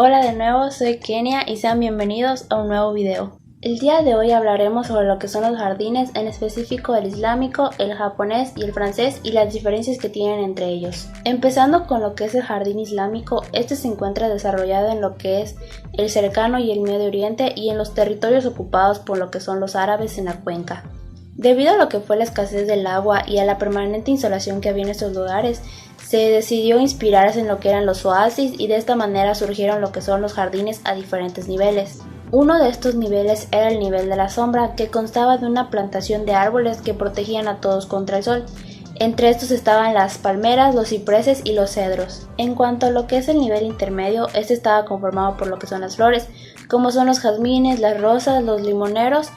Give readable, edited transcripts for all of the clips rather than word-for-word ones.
Hola de nuevo, soy Kenia y sean bienvenidos a un nuevo video. El día de hoy hablaremos sobre lo que son los jardines, en específico el islámico, el japonés y el francés y las diferencias que tienen entre ellos. Empezando con lo que es el jardín islámico, este se encuentra desarrollado en lo que es el cercano y el Medio Oriente y en los territorios ocupados por lo que son los árabes en la cuenca. Debido a lo que fue la escasez del agua y a la permanente insolación que había en estos lugares, se decidió inspirarse en lo que eran los oasis y de esta manera surgieron lo que son los jardines a diferentes niveles. Uno de estos niveles era el nivel de la sombra, que constaba de una plantación de árboles que protegían a todos contra el sol. Entre estos estaban las palmeras, los cipreses y los cedros. En cuanto a lo que es el nivel intermedio, este estaba conformado por lo que son las flores, como son los jazmines, las rosas, los limoneros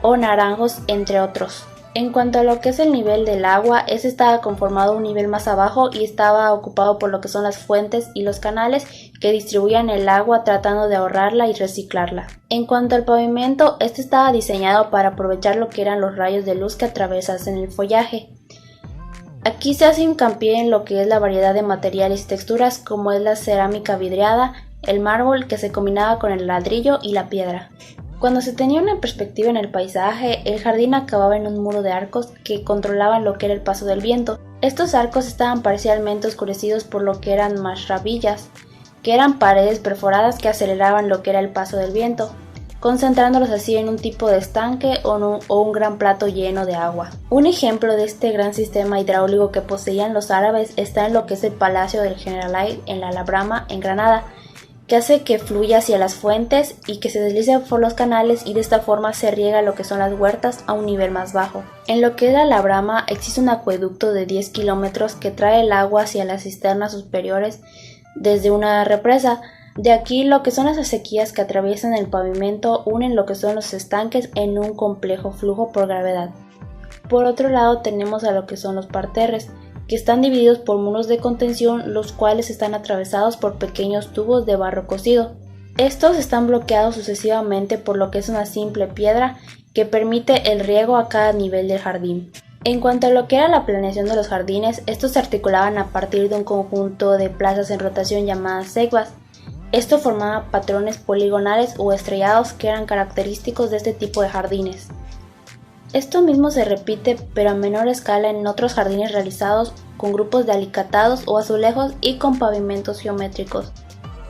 o naranjos, entre otros. En cuanto a lo que es el nivel del agua, este estaba conformado un nivel más abajo y estaba ocupado por lo que son las fuentes y los canales que distribuían el agua tratando de ahorrarla y reciclarla. En cuanto al pavimento, este estaba diseñado para aprovechar lo que eran los rayos de luz que atravesasen el follaje. Aquí se hace hincapié en lo que es la variedad de materiales y texturas, como es la cerámica vidriada, el mármol que se combinaba con el ladrillo y la piedra. Cuando se tenía una perspectiva en el paisaje, el jardín acababa en un muro de arcos que controlaban lo que era el paso del viento. Estos arcos estaban parcialmente oscurecidos por lo que eran mashrabillas, que eran paredes perforadas que aceleraban lo que era el paso del viento, concentrándolos así en un tipo de estanque o un gran plato lleno de agua. Un ejemplo de este gran sistema hidráulico que poseían los árabes está en lo que es el Palacio del Generalife en la Alhambra, en Granada, que hace que fluya hacia las fuentes y que se deslice por los canales y de esta forma se riega lo que son las huertas a un nivel más bajo. En lo que es la Alhambra existe un acueducto de 10 kilómetros que trae el agua hacia las cisternas superiores desde una represa. De aquí lo que son las acequias que atraviesan el pavimento unen lo que son los estanques en un complejo flujo por gravedad. Por otro lado tenemos a lo que son los parterres, que están divididos por muros de contención, los cuales están atravesados por pequeños tubos de barro cocido. Estos están bloqueados sucesivamente por lo que es una simple piedra que permite el riego a cada nivel del jardín. En cuanto a lo que era la planeación de los jardines, estos se articulaban a partir de un conjunto de plazas en rotación llamadas ceibas. Esto formaba patrones poligonales o estrellados que eran característicos de este tipo de jardines. Esto mismo se repite pero a menor escala en otros jardines realizados con grupos de alicatados o azulejos y con pavimentos geométricos.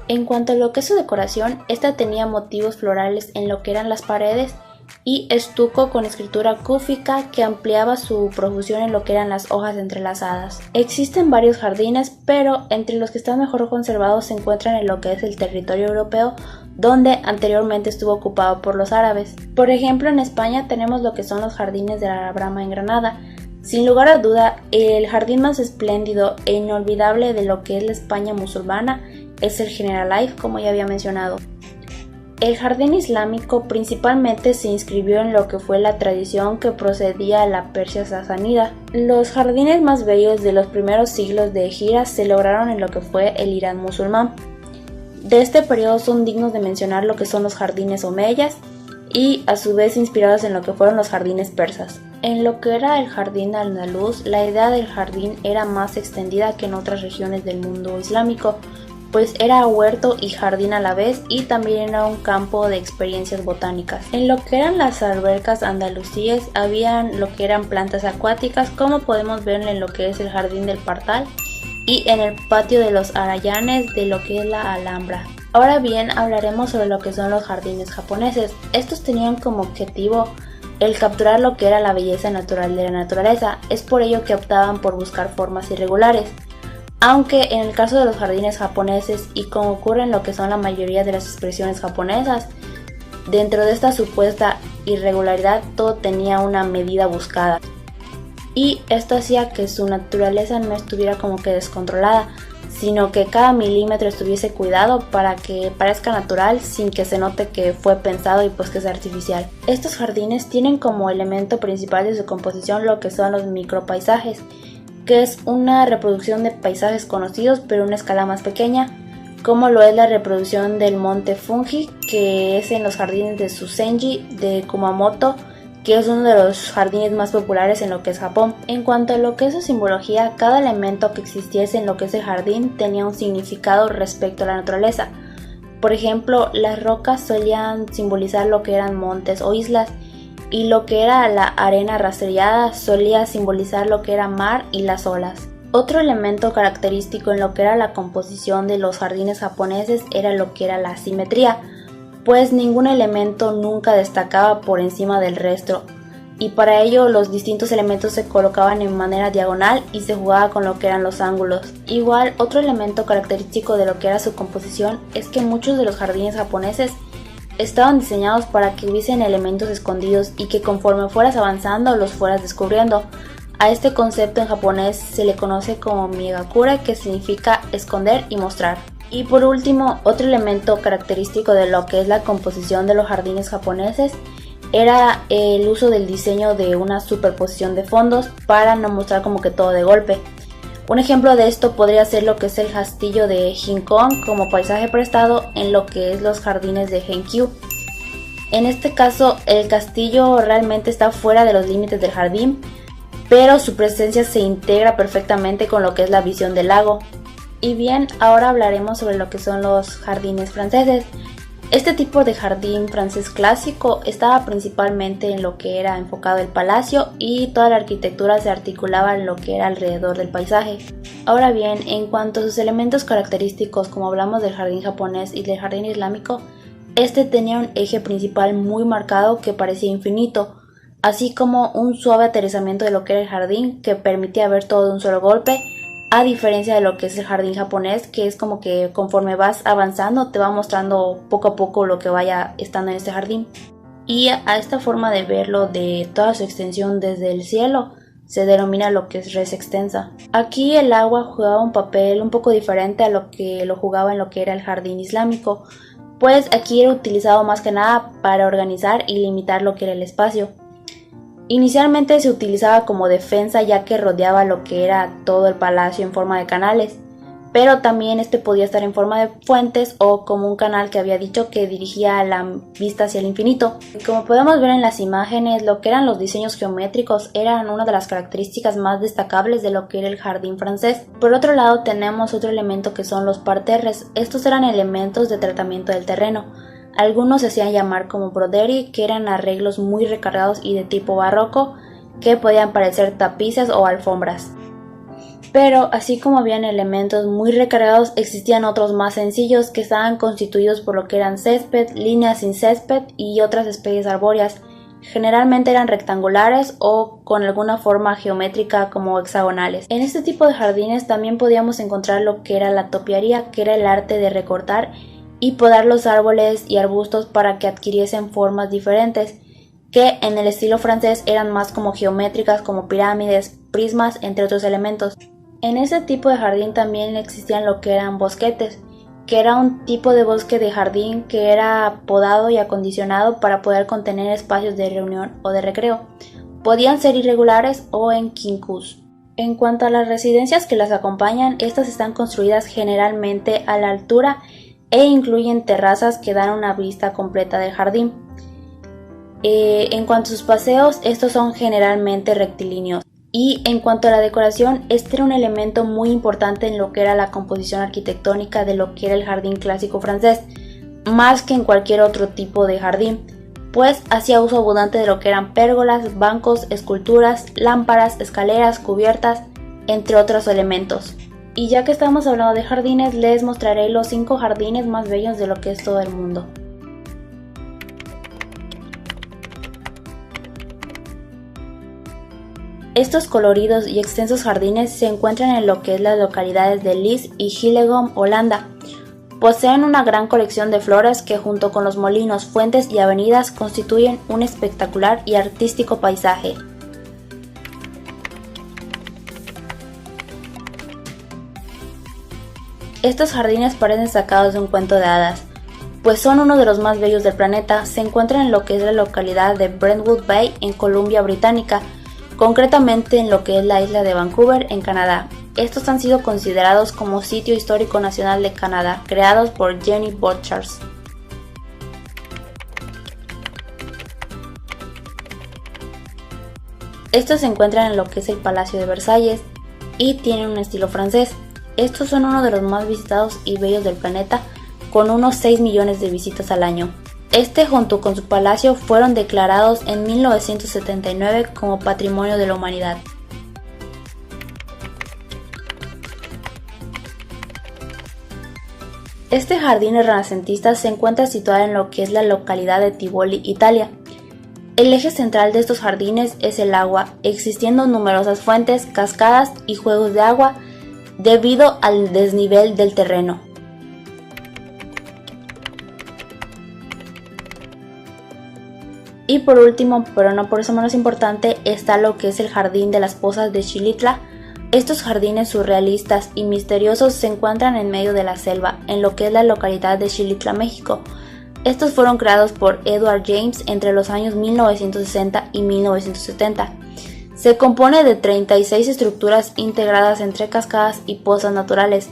En cuanto a lo que es su decoración, esta tenía motivos florales en lo que eran las paredes y estuco con escritura cúfica que ampliaba su profusión en lo que eran las hojas entrelazadas. Existen varios jardines, pero entre los que están mejor conservados se encuentran en lo que es el territorio europeo, donde anteriormente estuvo ocupado por los árabes. Por ejemplo, en España tenemos lo que son los jardines de la Alhambra en Granada. Sin lugar a duda, el jardín más espléndido e inolvidable de lo que es la España musulmana es el Generalife, como ya había mencionado. El jardín islámico principalmente se inscribió en lo que fue la tradición que procedía a la Persia sasánida. Los jardines más bellos de los primeros siglos de Hijra se lograron en lo que fue el Irán musulmán. De este periodo son dignos de mencionar lo que son los jardines omeyas y a su vez inspirados en lo que fueron los jardines persas. En lo que era el jardín andaluz, la idea del jardín era más extendida que en otras regiones del mundo islámico, pues era huerto y jardín a la vez y también era un campo de experiencias botánicas. En lo que eran las albercas andalusíes habían lo que eran plantas acuáticas, como podemos ver en lo que es el jardín del Partal y en el patio de los Arayanes de lo que es la Alhambra. Ahora bien, hablaremos sobre lo que son los jardines japoneses. Estos tenían como objetivo el capturar lo que era la belleza natural de la naturaleza, es por ello que optaban por buscar formas irregulares. Aunque en el caso de los jardines japoneses, y como ocurre en lo que son la mayoría de las expresiones japonesas, dentro de esta supuesta irregularidad todo tenía una medida buscada. Y esto hacía que su naturaleza no estuviera como que descontrolada, sino que cada milímetro estuviese cuidado para que parezca natural sin que se note que fue pensado y pues que es artificial. Estos jardines tienen como elemento principal de su composición lo que son los micropaisajes, que es una reproducción de paisajes conocidos pero a una escala más pequeña, como lo es la reproducción del monte Fuji, que es en los jardines de Susenji de Kumamoto, que es uno de los jardines más populares en lo que es Japón. En cuanto a lo que es su simbología, cada elemento que existiese en lo que es el jardín tenía un significado respecto a la naturaleza. Por ejemplo, las rocas solían simbolizar lo que eran montes o islas, y lo que era la arena rastrillada solía simbolizar lo que era mar y las olas. Otro elemento característico en lo que era la composición de los jardines japoneses era lo que era la simetría, pues ningún elemento nunca destacaba por encima del resto, y para ello los distintos elementos se colocaban en manera diagonal y se jugaba con lo que eran los ángulos. Igual, otro elemento característico de lo que era su composición es que muchos de los jardines japoneses estaban diseñados para que hubiesen elementos escondidos y que conforme fueras avanzando los fueras descubriendo. A este concepto en japonés se le conoce como migakure, que significa esconder y mostrar. Y por último, otro elemento característico de lo que es la composición de los jardines japoneses era el uso del diseño de una superposición de fondos para no mostrar como que todo de golpe. Un ejemplo de esto podría ser lo que es el castillo de Hinkon como paisaje prestado en lo que es los jardines de Henkyu. En este caso, el castillo realmente está fuera de los límites del jardín, pero su presencia se integra perfectamente con lo que es la visión del lago. Y bien, ahora hablaremos sobre lo que son los jardines franceses. Este tipo de jardín francés clásico estaba principalmente en lo que era enfocado el palacio, y toda la arquitectura se articulaba en lo que era alrededor del paisaje. Ahora bien, en cuanto a sus elementos característicos, como hablamos del jardín japonés y del jardín islámico, este tenía un eje principal muy marcado que parecía infinito, así como un suave aterrizamiento de lo que era el jardín que permitía ver todo de un solo golpe, a diferencia de lo que es el jardín japonés, que es como que conforme vas avanzando te va mostrando poco a poco lo que vaya estando en este jardín. Y a esta forma de verlo de toda su extensión desde el cielo se denomina lo que es res extensa. Aquí el agua jugaba un papel un poco diferente a lo que lo jugaba en lo que era el jardín islámico, pues aquí era utilizado más que nada para organizar y limitar lo que era el espacio. Inicialmente se utilizaba como defensa, ya que rodeaba lo que era todo el palacio en forma de canales, pero también este podía estar en forma de fuentes o como un canal que había dicho que dirigía la vista hacia el infinito. Como podemos ver en las imágenes, lo que eran los diseños geométricos eran una de las características más destacables de lo que era el jardín francés. Por otro lado, tenemos otro elemento que son los parterres. Estos eran elementos de tratamiento del terreno. Algunos se hacían llamar como broderie, que eran arreglos muy recargados y de tipo barroco, que podían parecer tapices o alfombras. Pero así como habían elementos muy recargados, existían otros más sencillos que estaban constituidos por lo que eran césped, líneas sin césped y otras especies arbóreas. Generalmente eran rectangulares o con alguna forma geométrica como hexagonales. En este tipo de jardines también podíamos encontrar lo que era la topiaría, que era el arte de recortar y podar los árboles y arbustos para que adquiriesen formas diferentes, que en el estilo francés eran más como geométricas, como pirámides, prismas, entre otros elementos. En ese tipo de jardín también existían lo que eran bosquetes, que era un tipo de bosque de jardín que era podado y acondicionado para poder contener espacios de reunión o de recreo. Podían ser irregulares o en quincus. En cuanto a las residencias que las acompañan, estas están construidas generalmente a la altura e incluyen terrazas que dan una vista completa del jardín. En cuanto a sus paseos, estos son generalmente rectilíneos. Y en cuanto a la decoración, este era un elemento muy importante en lo que era la composición arquitectónica de lo que era el jardín clásico francés, más que en cualquier otro tipo de jardín, pues hacía uso abundante de lo que eran pérgolas, bancos, esculturas, lámparas, escaleras, cubiertas, entre otros elementos. Y ya que estamos hablando de jardines, les mostraré los 5 jardines más bellos de lo que es todo el mundo. Estos coloridos y extensos jardines se encuentran en lo que es las localidades de Lis y Hillegom, Holanda. Poseen una gran colección de flores que junto con los molinos, fuentes y avenidas constituyen un espectacular y artístico paisaje. Estos jardines parecen sacados de un cuento de hadas, pues son uno de los más bellos del planeta. Se encuentran en lo que es la localidad de Brentwood Bay en Columbia Británica, concretamente en lo que es la isla de Vancouver en Canadá. Estos han sido considerados como Sitio Histórico Nacional de Canadá, creados por Jenny Butchers. Estos se encuentran en lo que es el Palacio de Versalles y tienen un estilo francés. Estos son uno de los más visitados y bellos del planeta, con unos 6 millones de visitas al año. Este junto con su palacio fueron declarados en 1979 como Patrimonio de la Humanidad. Este jardín renacentista se encuentra situado en lo que es la localidad de Tivoli, Italia. El eje central de estos jardines es el agua, existiendo numerosas fuentes, cascadas y juegos de agua debido al desnivel del terreno. Y por último, pero no por eso menos importante, está lo que es el Jardín de las Pozas de Xilitla. Estos jardines surrealistas y misteriosos se encuentran en medio de la selva, en lo que es la localidad de Xilitla, México. Estos fueron creados por Edward James entre los años 1960 y 1970. Se compone de 36 estructuras integradas entre cascadas y pozas naturales,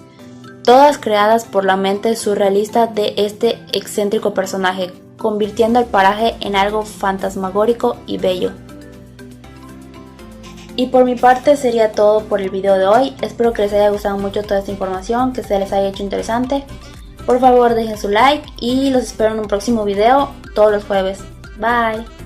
todas creadas por la mente surrealista de este excéntrico personaje, convirtiendo el paraje en algo fantasmagórico y bello. Y por mi parte sería todo por el video de hoy. Espero que les haya gustado mucho toda esta información, que se les haya hecho interesante. Por favor dejen su like y los espero en un próximo video todos los jueves. Bye.